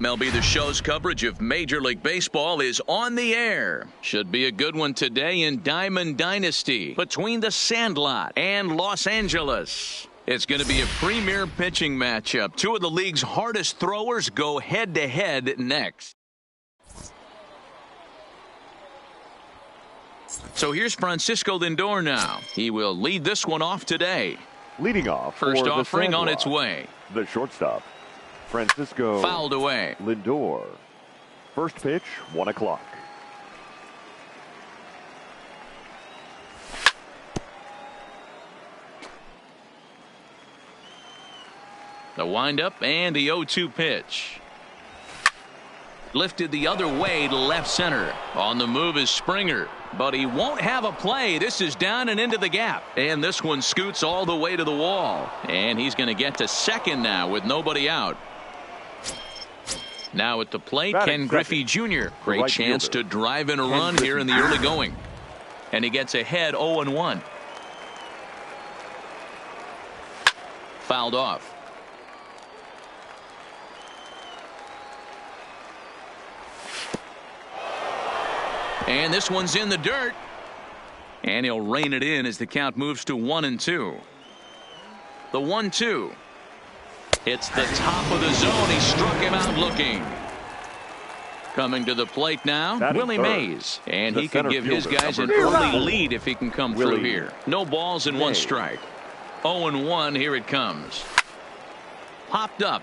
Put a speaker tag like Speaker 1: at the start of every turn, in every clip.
Speaker 1: MLB The Show's coverage of Major League Baseball is on the air. Should be a good one today in Diamond Dynasty between the Sandlot and Los Angeles. It's going to be a premier pitching matchup. Two of the league's hardest throwers go head-to-head next. So here's Francisco Lindor now. He will lead this one off today.
Speaker 2: Leading off,
Speaker 1: first
Speaker 2: for
Speaker 1: offering
Speaker 2: the
Speaker 1: on its way.
Speaker 2: The shortstop, Francisco
Speaker 1: fouled away.
Speaker 2: Lindor. First pitch, 1 o'clock.
Speaker 1: The windup and the 0-2 pitch. Lifted the other way to left center. On the move is Springer, but he won't have a play. This is down and into the gap, and this one scoots all the way to the wall, and he's going to get to second now with nobody out. Now at the plate, Ken Griffey Jr. Great chance to drive in a run here in the early going, and he gets ahead 0-1. Fouled off. And this one's in the dirt. And he'll rein it in as the count moves to 1-2. The 1-2. It's the top of the zone. He struck him out looking. Coming to the plate now, Willie Mays. And he can give his guys an early lead if he can come through here. No balls and one strike. 0-1, here it comes. Popped up.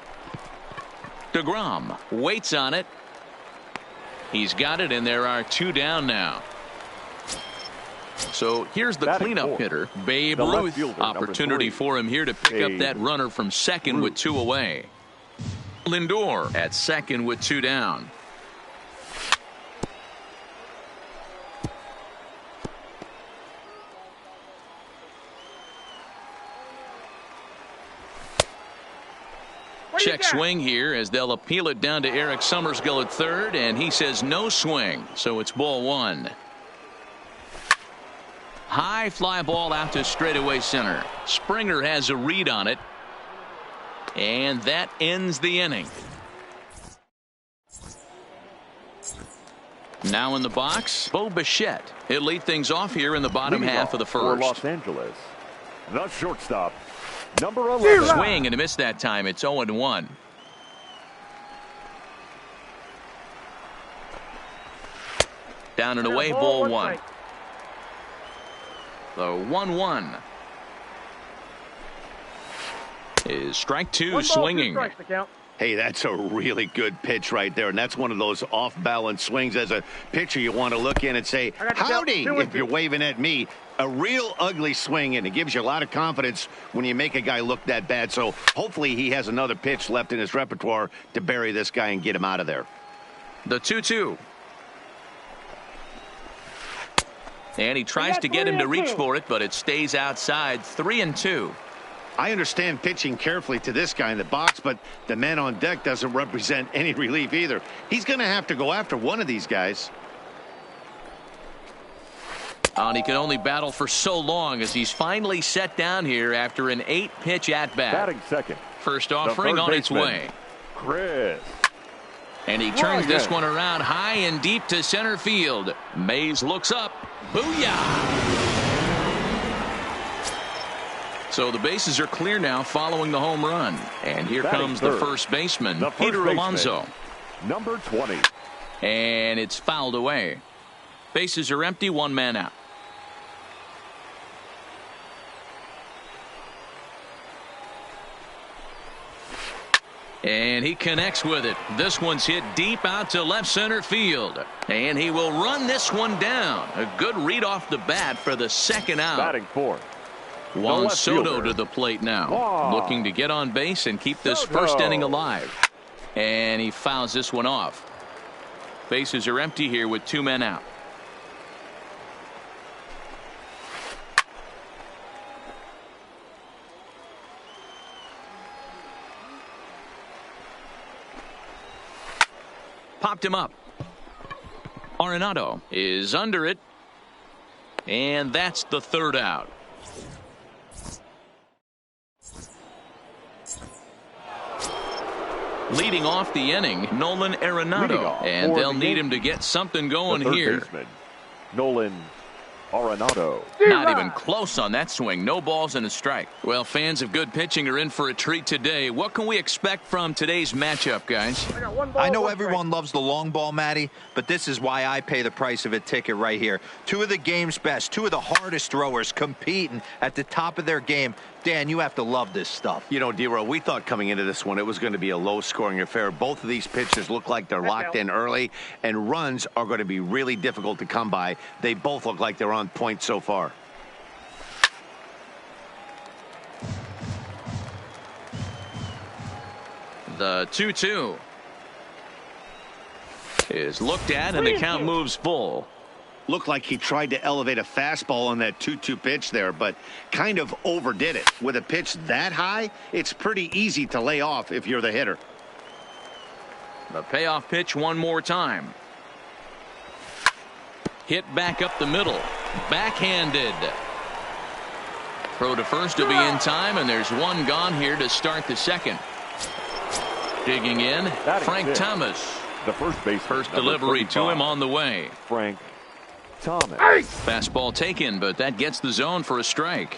Speaker 1: DeGrom waits on it. He's got it, and there are two down now. So here's the cleanup hitter, Babe Ruth. Opportunity for him here to pick up that runner from second with two away. Lindor at second with two down. Check swing here as they'll appeal it down to Eric Summersgill at third, and he says no swing, so it's ball one. High fly ball out to straightaway center. Springer has a read on it, and that ends the inning. Now in the box, Bo Bichette. He'll lead things off here in the bottom half of the first.
Speaker 2: For Los Angeles, the shortstop, number 11.
Speaker 1: Swing and a miss that time. It's 0-1. Down and away, ball one. The 1-1 is strike two, swinging.
Speaker 3: Hey, that's a really good pitch right there, and that's one of those off-balance swings. As a pitcher, you want to look in and say, howdy, if you're waving at me. A real ugly swing, and it gives you a lot of confidence when you make a guy look that bad. So hopefully he has another pitch left in his repertoire to bury this guy and get him out of there.
Speaker 1: The 2-2. And he tries to get him to reach for it, but it stays outside. 3-2.
Speaker 3: I understand pitching carefully to this guy in the box, but the man on deck doesn't represent any relief either. He's going to have to go after one of these guys.
Speaker 1: And he can only battle for so long as he's finally set down here after an 8-pitch at-bat.
Speaker 2: Batting second.
Speaker 1: First offering on its way.
Speaker 2: Chris.
Speaker 1: And he turns this one around high and deep to center field. Mays looks up. Booyah! So the bases are clear now following the home run. And here comes the first baseman, Peter Alonso.
Speaker 2: Number 20.
Speaker 1: And it's fouled away. Bases are empty, one man out. And he connects with it. This one's hit deep out to left center field. And he will run this one down. A good read off the bat for the second out.
Speaker 2: Batting fourth.
Speaker 1: Juan Soto to the plate now. Looking to get on base and keep this first inning alive. And he fouls this one off. Bases are empty here with two men out. Popped him up. Arenado is under it. And that's the third out. Leading off the inning, Nolan Arenado. And they'll need him to get something going here.
Speaker 2: Baseman, Nolan Arenado.
Speaker 1: Not even close on that swing. No balls and a strike. Well, fans of good pitching are in for a treat today. What can we expect from today's matchup, guys?
Speaker 4: I know everyone loves the long ball, Matty, but this is why I pay the price of a ticket right here. Two of the game's best, two of the hardest throwers competing at the top of their game. Dan, you have to love this stuff.
Speaker 3: You know, D-Row, we thought coming into this one it was going to be a low-scoring affair. Both of these pitchers look like they're locked in early, and runs are going to be really difficult to come by. They both look like they're on point so far.
Speaker 1: The 2-2 is looked at, and the count moves full.
Speaker 3: Looked like he tried to elevate a fastball on that 2-2 pitch there, but kind of overdid it. With a pitch that high, it's pretty easy to lay off if you're the hitter.
Speaker 1: The payoff pitch one more time. Hit back up the middle. Backhanded. Throw to first to be in time, and there's one gone here to start the second. Digging in, Frank Thomas.
Speaker 2: The first base.
Speaker 1: First delivery to him on the way.
Speaker 2: Frank Thomas.
Speaker 1: Fastball taken, but that gets the zone for a strike.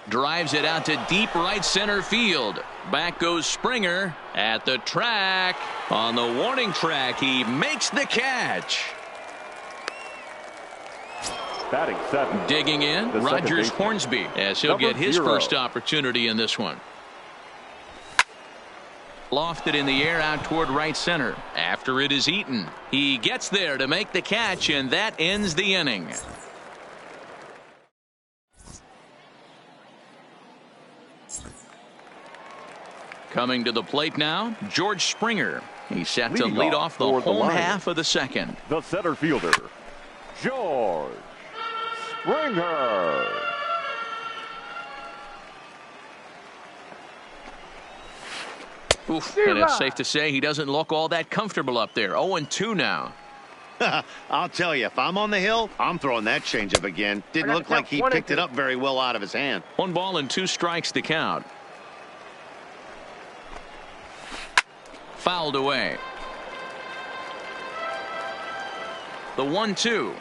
Speaker 1: Drives it out to deep right center field. Back goes Springer at the track. On the warning track, he makes the catch.
Speaker 2: Batting seventh.
Speaker 1: Digging in, Rogers Hornsby, as he'll get his first opportunity in this one. Lofted in the air out toward right center. After it is Eaton. He gets there to make the catch, and that ends the inning. Coming to the plate now, George Springer. He's set to lead off the home half of the second.
Speaker 2: The center fielder, George Springer.
Speaker 1: Oof, and it's safe to say he doesn't look all that comfortable up there. 0-2 now.
Speaker 3: I'll tell you, if I'm on the hill, I'm throwing that changeup again. Didn't look like he picked it up very well out of his hand.
Speaker 1: 1 ball and 2 strikes to count. Fouled away. The 1-2.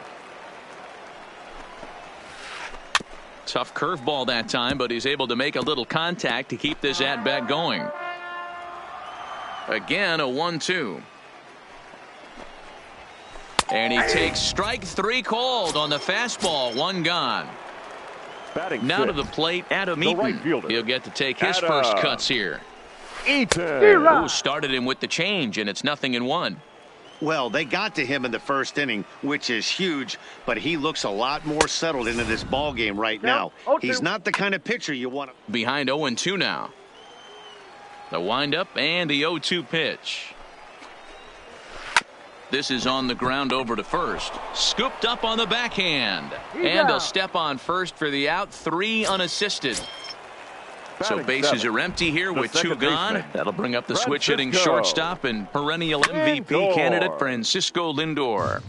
Speaker 1: Tough curveball that time, but he's able to make a little contact to keep this at-bat going. Again, a 1-2. And he takes strike 3 called on the fastball. 1 gone.
Speaker 2: Batting
Speaker 1: now
Speaker 2: six,
Speaker 1: to the plate, Adam Eaton.
Speaker 2: right fielder,
Speaker 1: He'll get to take his first cuts here.
Speaker 2: Eaton.
Speaker 1: Who started him with the change, and it's 0-1.
Speaker 3: Well, they got to him in the first inning, which is huge, but he looks a lot more settled into this ball game right now. He's not the kind of pitcher you want to.
Speaker 1: Behind 0-2 now. The windup and the 0-2 pitch. This is on the ground over to first. Scooped up on the backhand. And he'll step on first for the out. 3 unassisted. So bases are empty here with 2 gone. That'll bring up the switch hitting shortstop and perennial MVP candidate Francisco Lindor.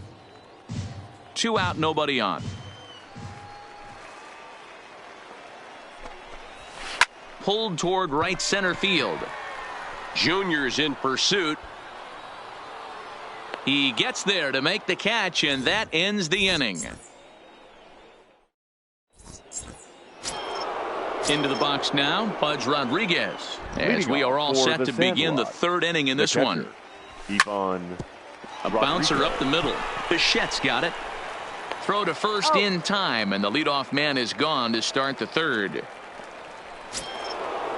Speaker 1: 2 out, nobody on. Pulled toward right center field. Junior's in pursuit. He gets there to make the catch, and that ends the inning. Into the box now, Pudge Rodriguez, as we are all set to begin the 3rd inning in this one. A bouncer up the middle. Bichette's got it. Throw to first in time, and the leadoff man is gone to start the 3rd.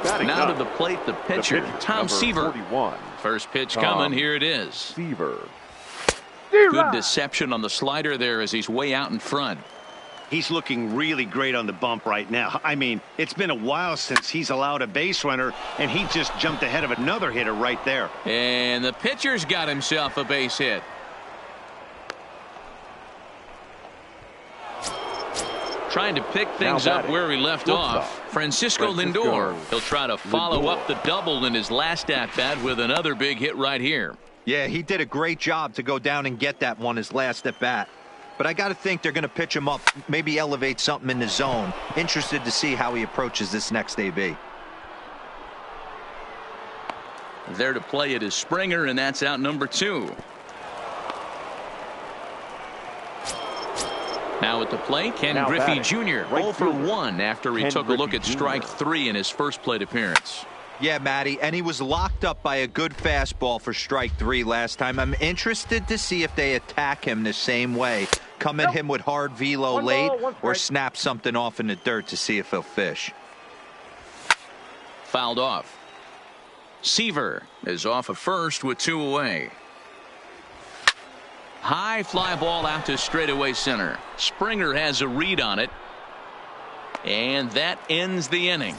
Speaker 1: Now to the plate, the pitcher, Tom Seaver.
Speaker 2: 41.
Speaker 1: First pitch coming, here it is.
Speaker 2: Seaver.
Speaker 1: Good deception on the slider there as he's way out in front.
Speaker 3: He's looking really great on the bump right now. I mean, it's been a while since he's allowed a base runner, and he just jumped ahead of another hitter right there.
Speaker 1: And the pitcher's got himself a base hit. Trying to pick things up where he left off. Francisco Lindor. He'll try to follow up the double in his last at-bat with another big hit right here.
Speaker 4: Yeah, he did a great job to go down and get that one his last at bat. but I got to think they're going to pitch him up, maybe elevate something in the zone. Interested to see how he approaches this next AB.
Speaker 1: There to play it is Springer, and that's out number 2. Now at the plate, Ken Griffey Jr. 0 for 1 after he took a look at strike 3 in his first plate appearance.
Speaker 4: Yeah, Matty, and he was locked up by a good fastball for strike 3 last time. I'm interested to see if they attack him the same way. Come at him with hard velo late or snap something off in the dirt to see if he'll fish.
Speaker 1: Fouled off. Seaver is off at first with 2 away. High fly ball out to straightaway center. Springer has a read on it. And that ends the inning.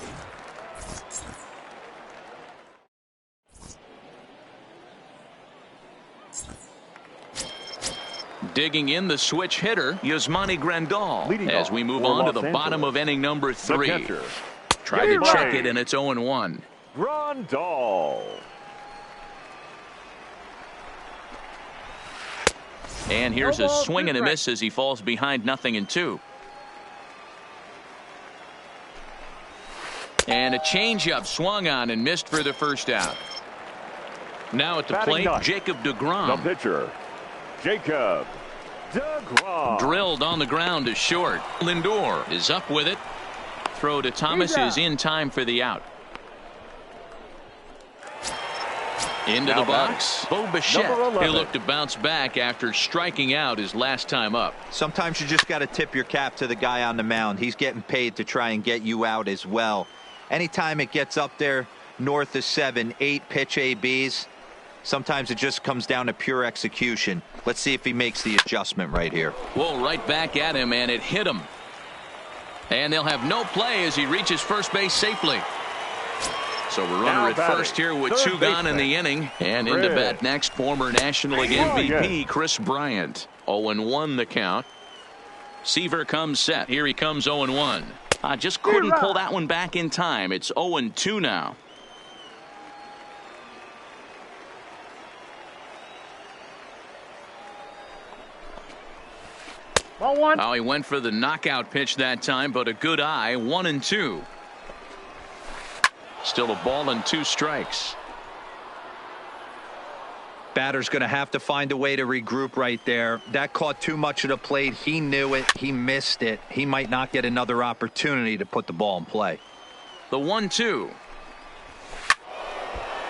Speaker 1: Digging in the switch hitter, Yasmani Grandal, as we move on to the bottom of inning number 3. Try to check it, and it's 0-1.
Speaker 2: Grandal.
Speaker 1: And here's a swing and a miss as he falls behind 0-2. And a changeup swung on and missed for the first out. Now at the plate, Jacob deGrom.
Speaker 2: The pitcher, Jacob deGrom.
Speaker 1: Drilled on the ground to short. Lindor is up with it. Throw to Thomas is in time for the out. Into the box, Bo Bichette. He'll look to bounce back after striking out his last time up.
Speaker 4: Sometimes you just got to tip your cap to the guy on the mound. He's getting paid to try and get you out as well. Anytime it gets up there north of 7, 8 pitch ABs, sometimes it just comes down to pure execution. Let's see if he makes the adjustment right here.
Speaker 1: Well, right back at him, and it hit him. And they'll have no play as he reaches first base safely. So we're runner at first here with 2 gone in the inning. And into bat next, former National League MVP Chris Bryant. 0-1 the count. Seaver comes set. Here he comes 0-1. I just couldn't pull that one back in time. It's 0-2 now. Oh, he went for the knockout pitch that time, but a good eye. 1-2. Still a ball and 2 strikes.
Speaker 4: Batter's going to have to find a way to regroup right there. That caught too much of the plate. He knew it. He missed it. He might not get another opportunity to put the ball in play.
Speaker 1: The 1-2.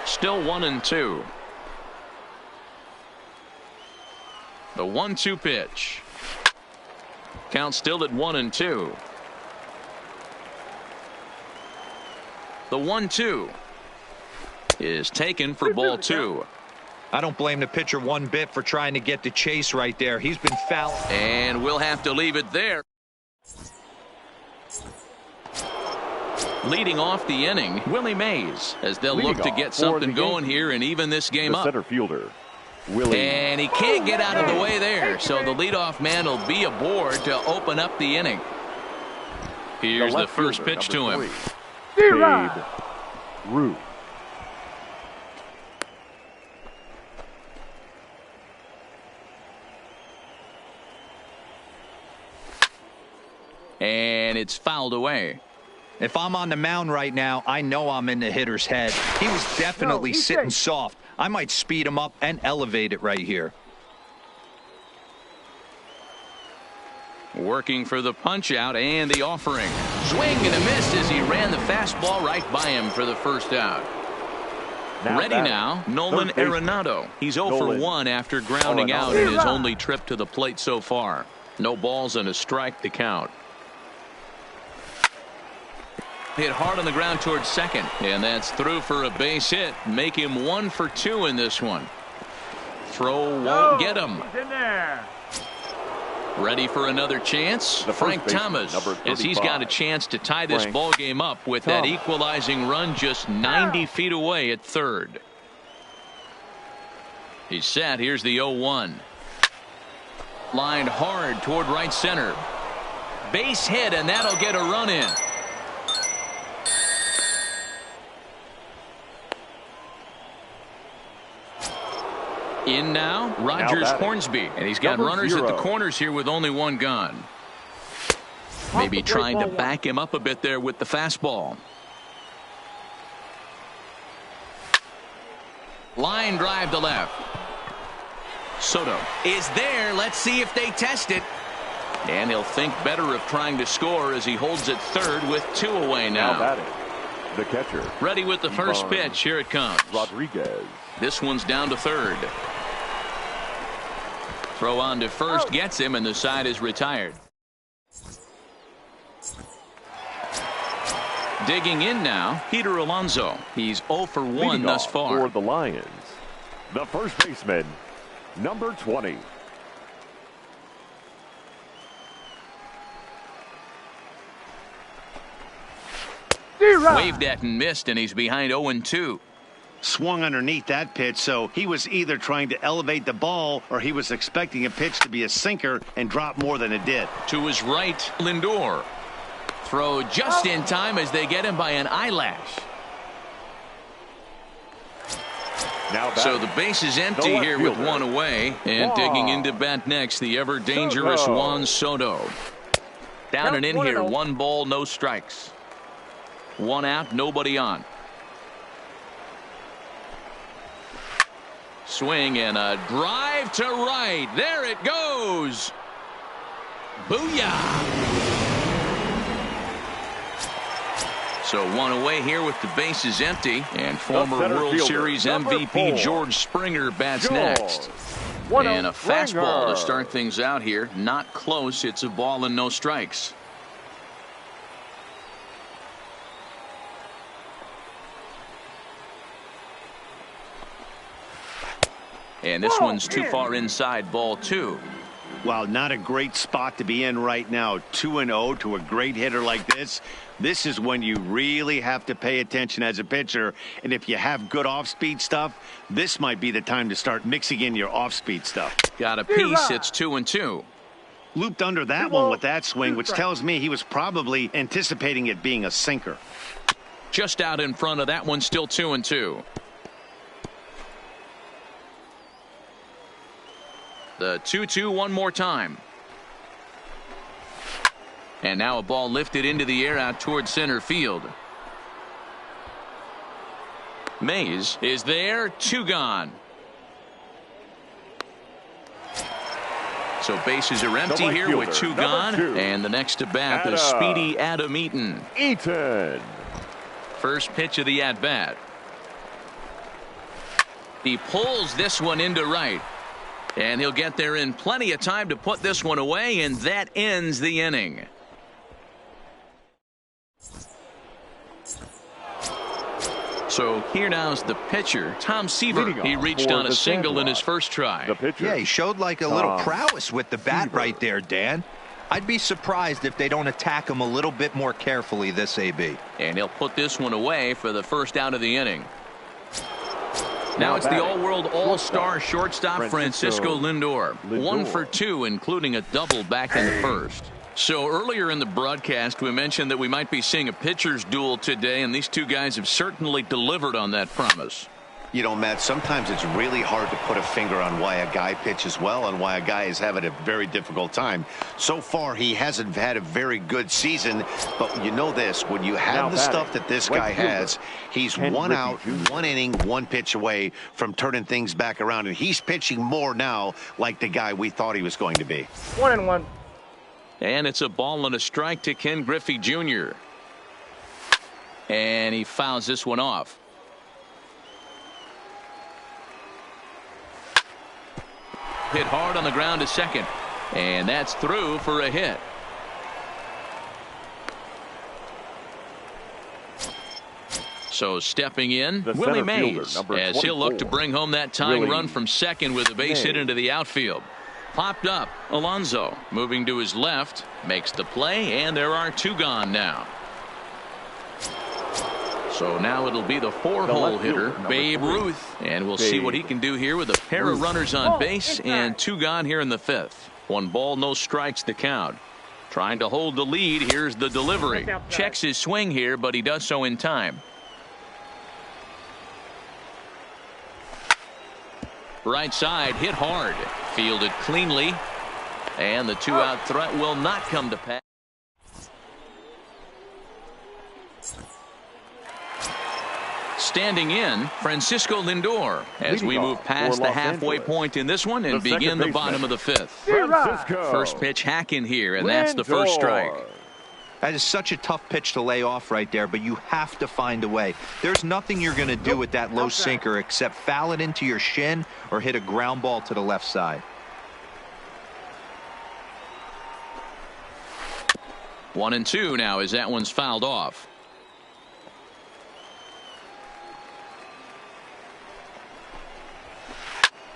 Speaker 1: Still 1-2. The 1-2 pitch. Count still at 1-2. The 1-2 is taken for ball 2.
Speaker 4: I don't blame the pitcher one bit for trying to get the chase right there. He's been fouled.
Speaker 1: And we'll have to leave it there. Leading off the inning, Willie Mays, as they'll look to get something going here and even this game up.
Speaker 2: Center fielder, Willie.
Speaker 1: And he can't get out of the way there, so the leadoff man will be aboard to open up the inning. Here's the first pitch to him.
Speaker 2: Babe Ruth.
Speaker 1: And it's fouled away.
Speaker 4: If I'm on the mound right now, I know I'm in the hitter's head. He was definitely sitting soft. I might speed him up and elevate it right here.
Speaker 1: Working for the punch out and the offering. Swing and a miss as he ran the fastball right by him for the first out. Ready now, Nolan Arenado. He's 0 for 1 after grounding out in his only trip to the plate so far. No balls and a strike to count. Hit hard on the ground towards second, and that's through for a base hit. Make him 1 for 2 in this one. Throw won't get him. Ready for another chance? Frank Thomas, as he's got a chance to tie this ball game up with that equalizing run just 90 feet away at third. He's set. Here's the 0-1. Lined hard toward right center. Base hit, and that'll get a run in. In now, Rogers Hornsby. And he's got runners at the corners here with only one gone. Maybe trying to back him up a bit there with the fastball. Line drive to left. Soto is there. Let's see if they test it. And he'll think better of trying to score as he holds it third with 2 away now.
Speaker 2: batting, the catcher.
Speaker 1: Ready with the first pitch. Here it comes.
Speaker 2: Rodriguez.
Speaker 1: This one's down to third. Throw on to first gets him, and the side is retired. Digging in now, Peter Alonso. He's 0 for 1
Speaker 2: Leading
Speaker 1: thus
Speaker 2: off
Speaker 1: far.
Speaker 2: for the Lions, the first baseman, number 20.
Speaker 1: Waved at and missed, and he's behind 0-2.
Speaker 3: Swung underneath that pitch, so he was either trying to elevate the ball or he was expecting a pitch to be a sinker and drop more than it did.
Speaker 1: To his right, Lindor. Throw just in time as they get him by an eyelash. So the base is empty here with 1 away. And digging into bat next, the ever-dangerous Juan Soto. Down and in here, 1 ball, no strikes. 1 out, nobody on. Swing and a drive to right. There it goes. Booyah. So 1 away here with the bases empty. And former World Series MVP George Springer bats next. And a fastball to start things out here. Not close. It's a ball and no strikes. And this one's too far inside, ball 2.
Speaker 3: Wow, not a great spot to be in right now. 2-0 to a great hitter like this. This is when you really have to pay attention as a pitcher. And if you have good off-speed stuff, this might be the time to start mixing in your off-speed stuff.
Speaker 1: Got a piece. It's 2-2.
Speaker 3: Looped under that one with that swing, which tells me he was probably anticipating it being a sinker.
Speaker 1: Just out in front of that one, still 2-2. The 2-2 one more time. And now a ball lifted into the air out towards center field. Mays is there. 2 gone. So bases are empty here with 2 gone. And the next to bat, the speedy Adam Eaton. First pitch of the at bat. He pulls this one into right. And he'll get there in plenty of time to put this one away, and that ends the inning. So here now's the pitcher, Tom Seaver. He reached on a single in his first try.
Speaker 4: Yeah, he showed like a little prowess with the bat right there, Dan. I'd be surprised if they don't attack him a little bit more carefully this AB.
Speaker 1: And he'll put this one away for the first out of the inning. Now it's the all-world all-star shortstop Francisco Lindor. 1 for 2, including a double back in the first. So earlier in the broadcast, we mentioned that we might be seeing a pitcher's duel today, and these 2 guys have certainly delivered on that promise.
Speaker 3: You know, Matt, sometimes it's really hard to put a finger on why a guy pitches well and why a guy is having a very difficult time. So far, he hasn't had a very good season, but you know this, when you have the stuff that this guy has, he's 1 out, 1 inning, 1 pitch away from turning things back around, and he's pitching more now like the guy we thought he was going to be.
Speaker 5: 1-1.
Speaker 1: And it's a ball and a strike to Ken Griffey Jr. And he fouls this one off. Hit hard on the ground to second. And that's through for a hit. So stepping in, Willie Mays, as he'll look to bring home that tying run from second with a base hit into the outfield. Popped up, Alonso moving to his left, makes the play, and there are 2 gone now. So now it'll be the 4-hole hitter, Babe Ruth, and we'll see what he can do here with a pair of runners on base and 2 gone here in the 5th. 1 ball, no strikes to count. Trying to hold the lead. Here's the delivery. Checks his swing here, but he does so in time. Right side hit hard. Fielded cleanly. And the 2-out threat will not come to pass. Standing in, Francisco Lindor, as we move past the halfway point in this one and begin the bottom of the 5th. First pitch hack in here, and that's the first strike.
Speaker 4: That is such a tough pitch to lay off right there, but you have to find a way. There's nothing you're going to do with that low sinker except foul it into your shin or hit a ground ball to the left side.
Speaker 1: 1-2 now as that one's fouled off.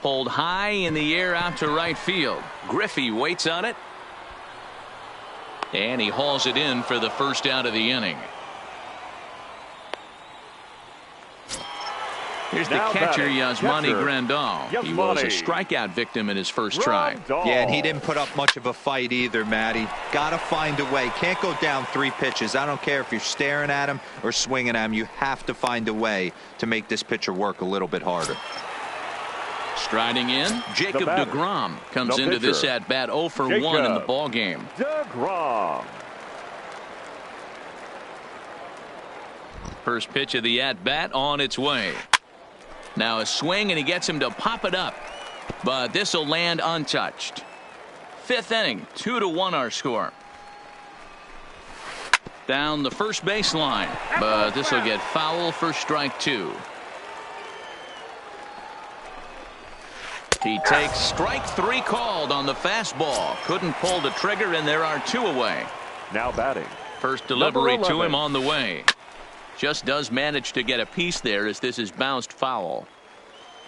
Speaker 1: Pulled high in the air out to right field. Griffey waits on it. And he hauls it in for the first out of the inning. Here's the catcher, Yasmani Grandal. He was a strikeout victim in his first try.
Speaker 4: Yeah, and he didn't put up much of a fight either, Matty. Got to find a way. Can't go down 3 pitches. I don't care if you're staring at him or swinging at him. You have to find a way to make this pitcher work a little bit harder.
Speaker 1: Striding in, Jacob deGrom comes into this at bat 0 for 1 in the ball game.
Speaker 2: deGrom.
Speaker 1: First pitch of the at bat on its way. Now a swing, and he gets him to pop it up, but this will land untouched. 5th inning, 2-1 our score. Down the first baseline, but this will get foul for strike 2. He takes strike 3 called on the fastball. Couldn't pull the trigger, and there are 2 away.
Speaker 2: Now batting.
Speaker 1: First delivery to him on the way. Just does manage to get a piece there as this is bounced foul.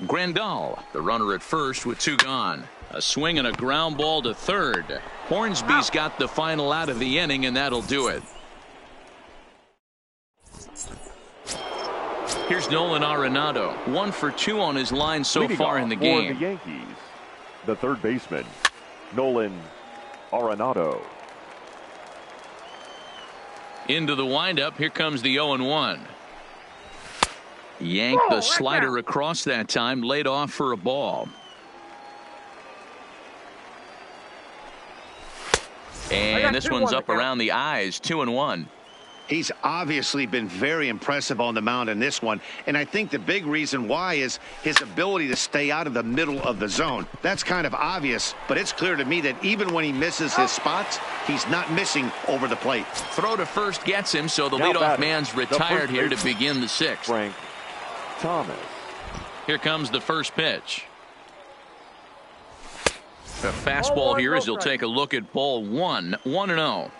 Speaker 1: Grandal, the runner at first with 2 gone. A swing and a ground ball to third. Hornsby's got the final out of the inning, and that'll do it. Here's Nolan Arenado, 1 for 2 on his line so far in the game.
Speaker 2: For the Yankees, the third baseman, Nolan Arenado.
Speaker 1: Into the windup, here comes the 0-1. Yanked the slider across that time, laid off for a ball. And this one's up around the eyes, 2-1.
Speaker 3: He's obviously been very impressive on the mound in this one, and I think the big reason why is his ability to stay out of the middle of the zone. That's kind of obvious, but it's clear to me that even when he misses his spots, he's not missing over the plate.
Speaker 1: Throw to first gets him, so the leadoff man's retired here to begin the 6th.
Speaker 2: Frank Thomas.
Speaker 1: Here comes the first pitch. The fastball here as he'll take a look at ball 1, 1-0.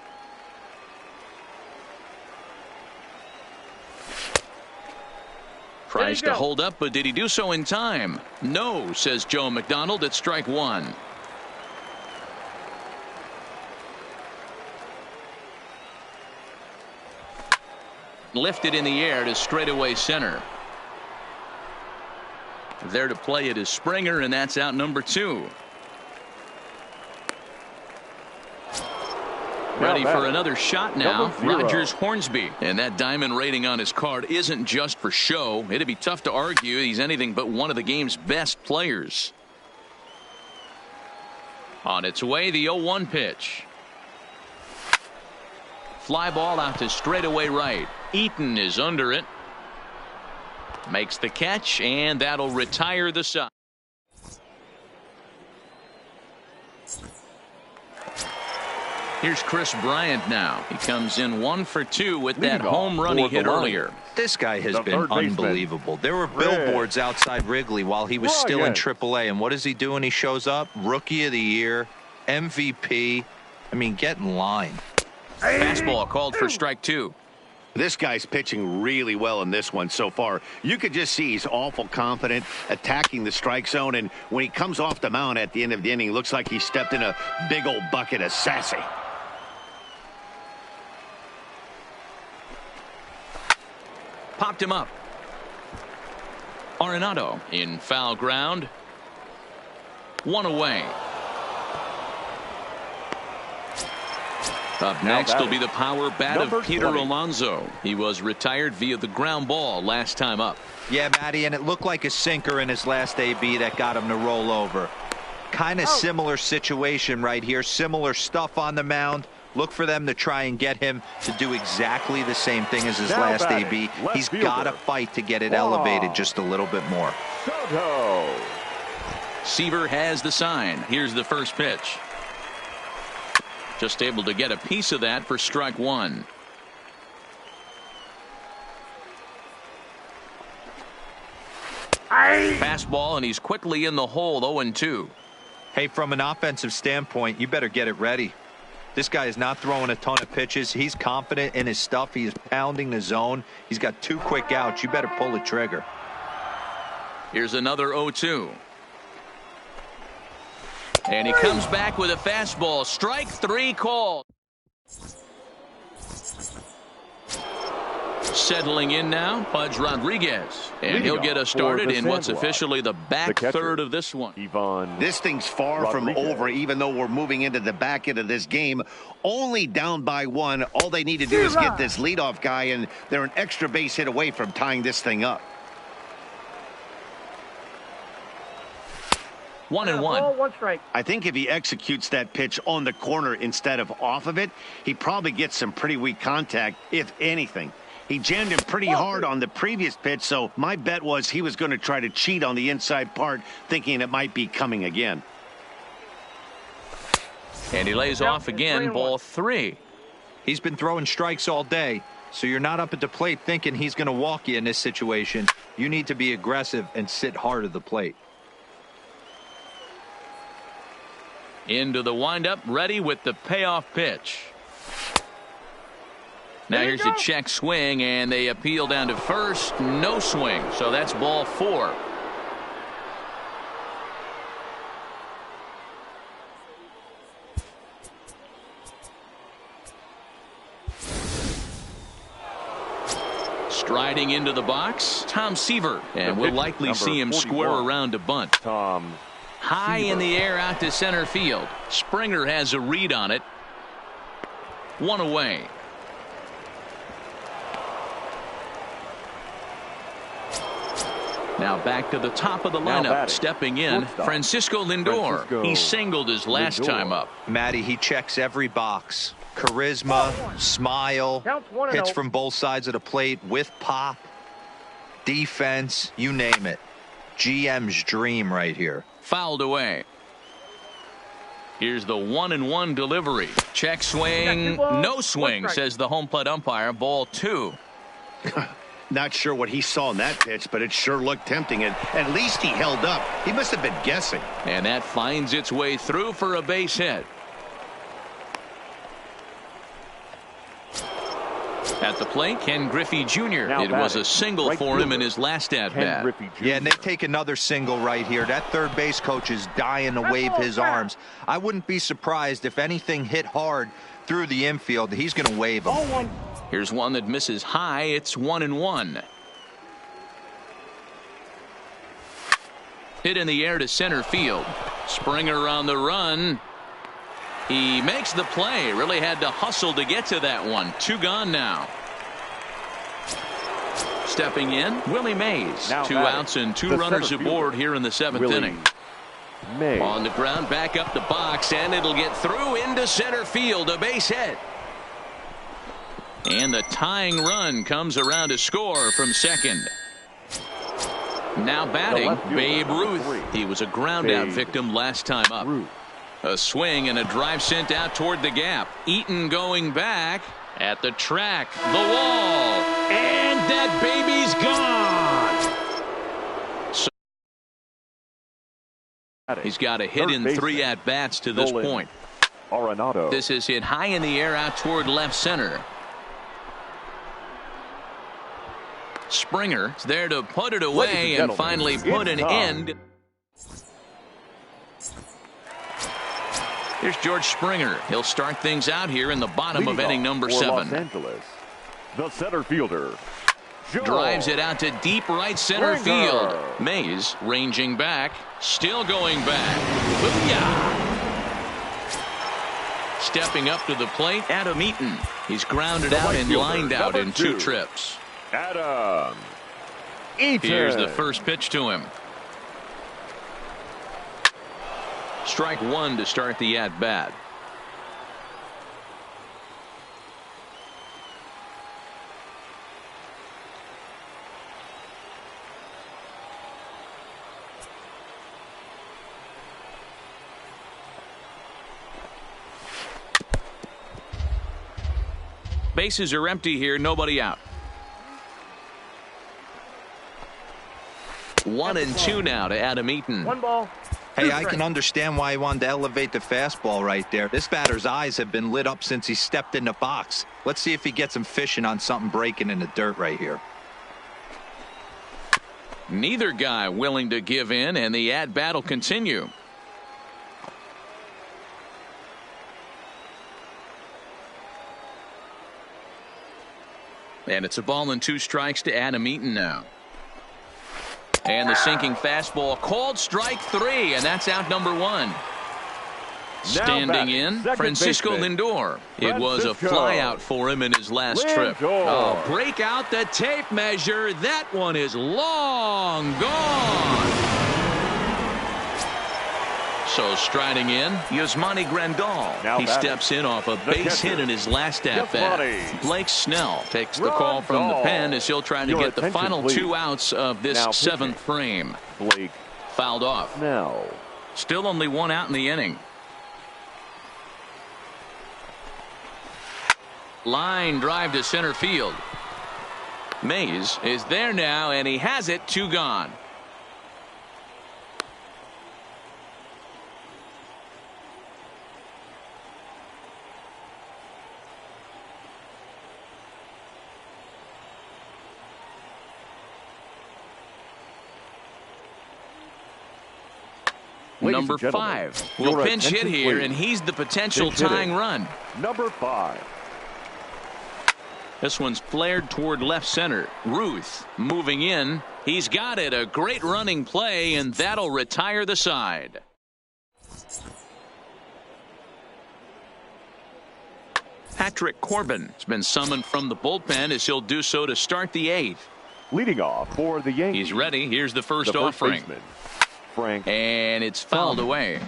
Speaker 1: Tries to hold up, but did he do so in time? No, says Joe McDonald at strike 1. Lifted in the air to straightaway center. There to play it is Springer, and that's out number 2. Ready for another shot now. Rogers Hornsby. And that diamond rating on his card isn't just for show. It'd be tough to argue he's anything but one of the game's best players. On its way, the 0-1 pitch. Fly ball out to straightaway right. Eaton is under it. Makes the catch, and that'll retire the side. Here's Chris Bryant now. He comes in 1 for 2 with that home run he hit earlier.
Speaker 4: This guy has been unbelievable. There were billboards outside Wrigley while he was still in AAA. And what is he doing? He shows up, Rookie of the Year, MVP. I mean, get in line.
Speaker 1: Fastball called for strike 2.
Speaker 3: This guy's pitching really well in this one so far. You could just see he's awful confident, attacking the strike zone. And when he comes off the mound at the end of the inning, looks like he stepped in a big old bucket of sassy.
Speaker 1: Popped him up. Arenado in foul ground. 1 away. Up
Speaker 2: Now
Speaker 1: next will
Speaker 2: batting,
Speaker 1: be the power bat
Speaker 2: number
Speaker 1: of Peter
Speaker 2: 20.
Speaker 1: Alonso. He was retired via the ground ball last time up.
Speaker 4: Yeah, Matty, and it looked like a sinker in his last AB that got him to roll over. Kind of similar situation right here. Similar stuff on the mound. Look for them to try and get him to do exactly the same thing as his
Speaker 2: Now
Speaker 4: last
Speaker 2: batting,
Speaker 4: AB.
Speaker 2: left
Speaker 4: He's
Speaker 2: fielder.
Speaker 4: got to fight to get it elevated just a little bit more.
Speaker 2: Soto.
Speaker 1: Seaver has the sign. Here's the first pitch. Just able to get a piece of that for strike one. Fastball, and he's quickly in the hole. 0-2.
Speaker 4: Hey, from an offensive standpoint, you better get it ready. This guy is not throwing a ton of pitches. He's confident in his stuff. He is pounding the zone. He's got 2 quick outs. You better pull the trigger.
Speaker 1: Here's another 0-2. And he comes back with a fastball. Strike 3 call. Settling in now, Pudge Rodriguez. And he'll get us started in what's officially the back third of this one.
Speaker 3: This thing's far from over, even though we're moving into the back end of this game. Only down by 1. All they need to do is get this leadoff guy, and they're an extra base hit away from tying this thing up.
Speaker 1: 1-1.
Speaker 5: 1 strike.
Speaker 3: I think if he executes that pitch on the corner instead of off of it, he probably gets some pretty weak contact, if anything. He jammed him pretty hard on the previous pitch, so my bet was he was going to try to cheat on the inside part, thinking it might be coming again.
Speaker 1: And he lays off again, ball 3.
Speaker 4: He's been throwing strikes all day, so you're not up at the plate thinking he's going to walk you in this situation. You need to be aggressive and sit hard at the plate.
Speaker 1: Into the windup, ready with the payoff pitch. Now here's a check swing, and they appeal down to first. No swing, so that's ball 4. Striding into the box, Tom Seaver, and we'll likely see him square around to bunt.
Speaker 2: Tom
Speaker 1: High in the air out to center field. Springer has a read on it. 1 away. Now back to the top of the lineup. Stepping in, Francisco Lindor. He singled his last time up.
Speaker 4: Matty, he checks every box. Charisma, smile, hits from both sides of the plate with pop, defense, you name it. GM's dream right here.
Speaker 1: Fouled away. Here's the 1-1 delivery. Check swing, no swing, says the home plate umpire. Ball 2.
Speaker 3: Not sure what he saw in that pitch, but it sure looked tempting, and at least he held up. He must have been guessing.
Speaker 1: And that finds its way through for a base hit. At the plate, Ken Griffey Jr. It was a single for him in his last at-bat.
Speaker 4: Yeah, and they take another single right here. That third base coach is dying to wave his arms. I wouldn't be surprised if anything hit hard through the infield. He's going to wave them.
Speaker 1: Here's one that misses high. It's 1-1. Hit in the air to center field. Springer on the run. He makes the play. Really had to hustle to get to that one. 2 gone now. Stepping in, Willie Mays. 2 outs and 2 runners aboard here in the 7th inning. On the ground, back up the box, and it'll get through into center field. A base hit. And the tying run comes around to score from second. Now batting, Babe Ruth. He was a ground-out victim last time up. A swing and a drive sent out toward the gap. Eaton going back at the track. The wall. And that baby's gone. So he's got a hit in 3 at-bats to this point. This is hit high in the air out toward left center. Springer is there to put it away and finally put an end. Here's George Springer. He'll start things out here in the bottom of inning number 7.
Speaker 2: Los Angeles, the center fielder.
Speaker 1: Drives it out to deep right center field. Mays ranging back. Still going back. Booyah! Stepping up to the plate, Adam Eaton. He's grounded
Speaker 2: The
Speaker 1: out
Speaker 2: right
Speaker 1: and
Speaker 2: fielder,
Speaker 1: lined out
Speaker 2: number
Speaker 1: in 2
Speaker 2: 2.
Speaker 1: trips.
Speaker 2: Adam Eaton.
Speaker 1: Here's the first pitch to him. Strike 1 to start the at-bat. Bases are empty here, nobody out. 1-2 now to Adam Eaton.
Speaker 5: 1 ball.
Speaker 4: Hey, I can understand why he wanted to elevate the fastball right there. This batter's eyes have been lit up since he stepped in the box. Let's see if he gets him fishing on something breaking in the dirt right here.
Speaker 1: Neither guy willing to give in, and the at-bat will continue. And it's a ball and 2 strikes to Adam Eaton now. And the sinking fastball called strike 3, and that's out number 1. Standing in, Francisco Lindor. It was a flyout for him in his last trip. Oh, break out the tape measure. That one is long gone. So striding in, Yasmani Grandal. He steps in off a base hit in his last at-bat. Blake Snell takes the call from the pen as he'll try to get the final 2 outs of this 7th frame.
Speaker 2: Blake
Speaker 1: fouled off.
Speaker 2: Snell.
Speaker 1: Still only 1 out in the inning. Line drive to center field. Mays is there now, and he has it. 2 gone. Number 5 will pinch hit here, and he's the potential tying run.
Speaker 2: Number 5.
Speaker 1: This one's flared toward left center. Ruth moving in. He's got it. A great running play, and that'll retire the side. Patrick Corbin has been summoned from the bullpen as he'll do so to start the 8th.
Speaker 2: Leading off for the Yankees.
Speaker 1: He's ready. Here's the first offering.
Speaker 2: Baseman, Frank.
Speaker 1: And it's fouled away.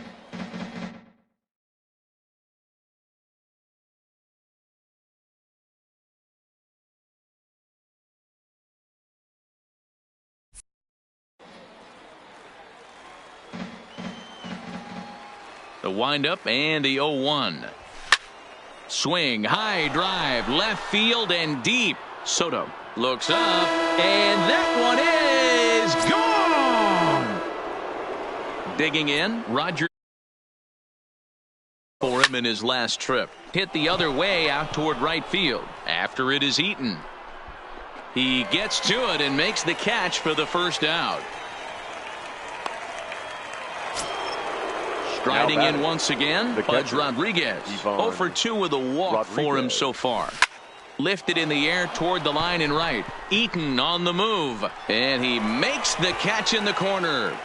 Speaker 1: The windup and the 0-1. Swing, high drive, left field and deep. Soto looks up, and that one is gone. Digging in, Roger for him in his last trip. Hit the other way out toward right field. After it is Eaton. He gets to it and makes the catch for the first out. Striding in once again, Pudge Rodriguez. 0 for 2 with a walk for him so far. Lifted in the air toward the line and right. Eaton on the move, and he makes the catch in the corner.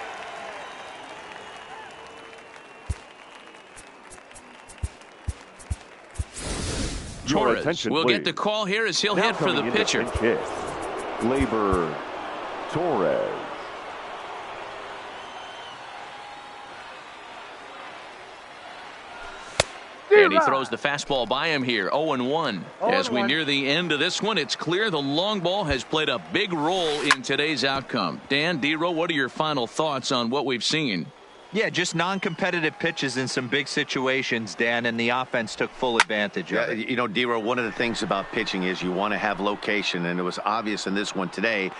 Speaker 1: Torres will get the call here as he'll hit for the pitcher.
Speaker 2: Gleyber Torres.
Speaker 1: And he throws the fastball by him here. 0-1. As we near the end of this one, it's clear the long ball has played a big role in today's outcome. Dan, D-Row, what are your final thoughts on what we've seen?
Speaker 4: Yeah, just non-competitive pitches in some big situations, Dan, and the offense took full advantage of it.
Speaker 3: You know, D-Row, one of the things about pitching is you want to have location, and it was obvious in this one today.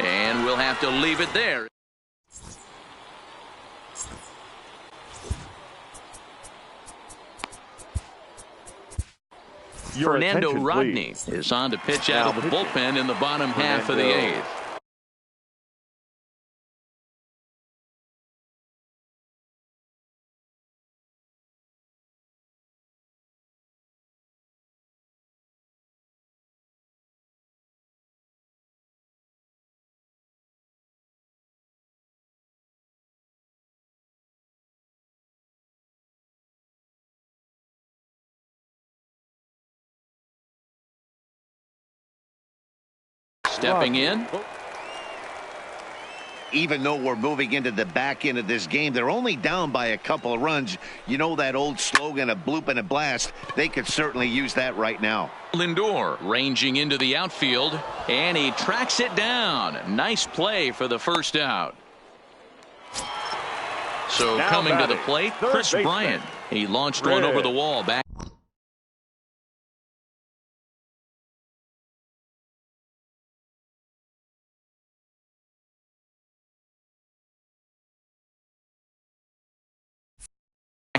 Speaker 1: And we'll have to leave it there. Fernando Rodney is on to pitch out of the bullpen in the bottom half of the 8th. Stepping in.
Speaker 3: Even though we're moving into the back end of this game, they're only down by a couple of runs. You know that old slogan, a bloop and a blast. They could certainly use that right now.
Speaker 1: Lindor ranging into the outfield, and he tracks it down. Nice play for the first out. So
Speaker 2: Now
Speaker 1: coming to the
Speaker 2: batting,
Speaker 1: plate,
Speaker 2: third
Speaker 1: Chris
Speaker 2: baseman,
Speaker 1: Bryant. He launched one over the wall back.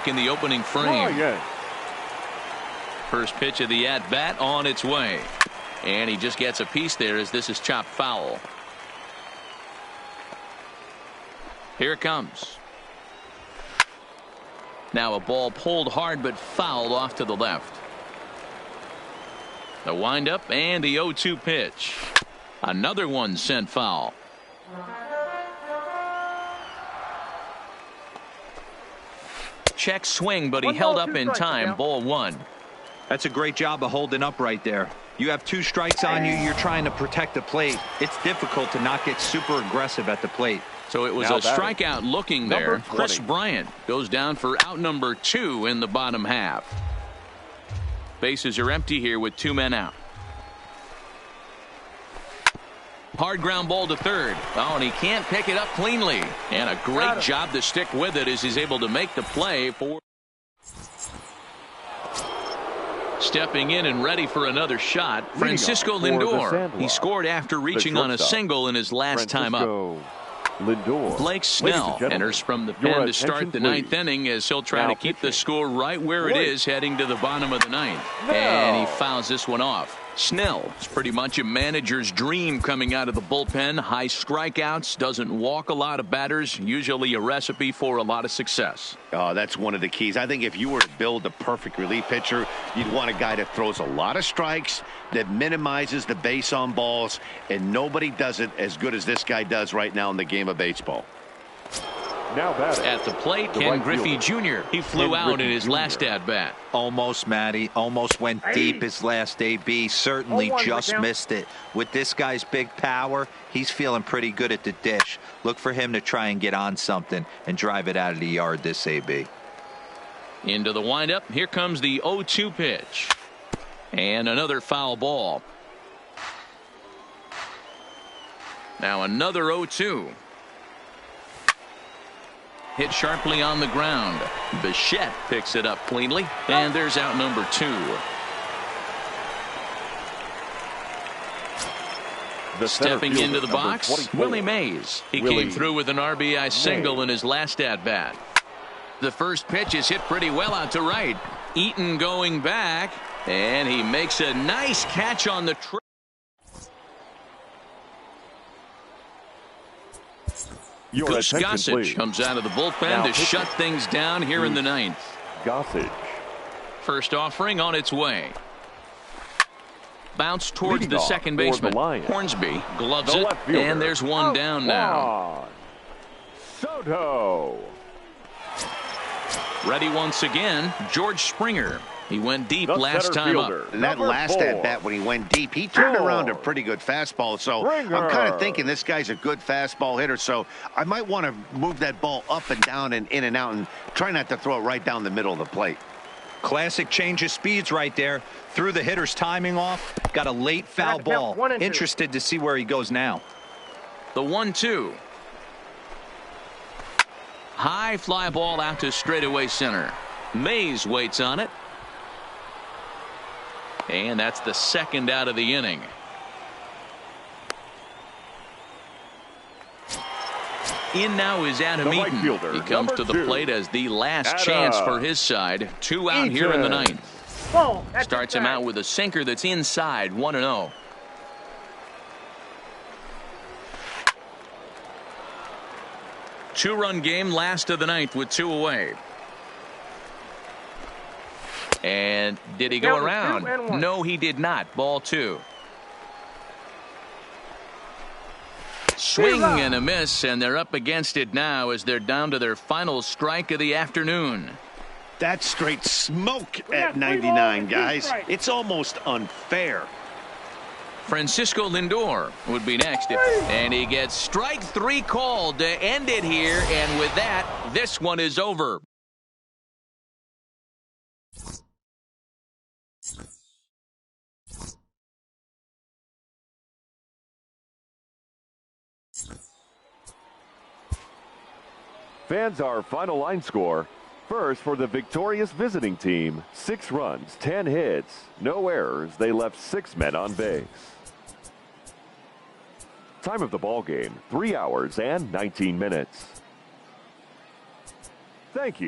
Speaker 1: In the opening frame. First pitch of the at-bat on its way. And he just gets a piece there as this is chopped foul. Here it comes. Now a ball pulled hard but fouled off to the left. The windup and the 0-2 pitch. Another one sent foul. Check swing, but he held up in time. Ball one.
Speaker 4: That's a great job of holding up right there. You have 2 strikes on you. You're trying to protect the plate. It's difficult to not get super aggressive at the plate.
Speaker 1: So it was
Speaker 2: Now
Speaker 1: a strikeout looking there. Chris Bryant goes down for out number 2 in the bottom half. Bases are empty here with 2 men out. Hard ground ball to third. Oh, and he can't pick it up cleanly. And a great job to stick with it as he's able to make the play for. Stepping in and ready for another shot, Francisco Lindor. He scored after reaching on a single in his last time up.
Speaker 2: Lindor.
Speaker 1: Blake Snell enters from the pen to start the 9th inning as he'll try to keep the score right where it is heading to the bottom of the 9th. And he fouls this one off. Snell is pretty much a manager's dream coming out of the bullpen. High strikeouts, doesn't walk a lot of batters, usually a recipe for a lot of success.
Speaker 3: Oh, that's one of the keys. I think if you were to build a perfect relief pitcher, you'd want a guy that throws a lot of strikes, that minimizes the base on balls, and nobody does it as good as this guy does right now in the game of baseball.
Speaker 2: Now batting.
Speaker 1: At the plate, Ken Griffey Jr. He flew out in his last at-bat.
Speaker 4: Almost, Matty. Almost went deep his last AB. Certainly just missed it. With this guy's big power, he's feeling pretty good at the dish. Look for him to try and get on something and drive it out of the yard this AB.
Speaker 1: Into the windup. Here comes the 0-2 pitch. And another foul ball. Now another 0-2. Hit sharply on the ground. Bichette picks it up cleanly. And there's out number 2. Stepping into the box, Willie Mays. He came through with an RBI single in his last at-bat. The first pitch is hit pretty well out to right. Eaton going back. And he makes a nice catch on the trip. Goose Gossage comes out of the bullpen to shut things down here in the 9th.
Speaker 2: Gossage.
Speaker 1: First offering on its way. Bounce towards the second baseman. Hornsby gloves it, and there's one down now.
Speaker 2: Soto.
Speaker 1: Ready once again, George Springer. He went deep last time up.
Speaker 3: And that last at-bat when he went deep, he turned around a pretty good fastball. So I'm kind of thinking this guy's a good fastball hitter. So I might want to move that ball up and down and in and out and try not to throw it right down the middle of the plate.
Speaker 4: Classic change of speeds right there. Threw the hitter's timing off. Got a late foul ball. Interested to see where he goes now.
Speaker 1: The 1-2. High fly ball out to straightaway center. Mays waits on it. And that's the second out of the inning. In now is Adam Eaton. He comes to the plate as the last chance for his side. 2 out here in the 9th. Starts him out with a sinker that's inside. 1-0. Two-run game, last of the 9th with 2 away. And did he go around? No, he did not. Ball 2. Swing and a miss, and they're up against it now as they're down to their final strike of the afternoon.
Speaker 3: That's straight smoke at 99, guys. It's almost unfair.
Speaker 1: Francisco Lindor would be next. And he gets strike 3 called to end it here. And with that, this one is over.
Speaker 2: Fans, our final line score. First, for the victorious visiting team, 6 runs, 10 hits, no errors. They left 6 men on base. Time of the ball game, 3 hours and 19 minutes. Thank you.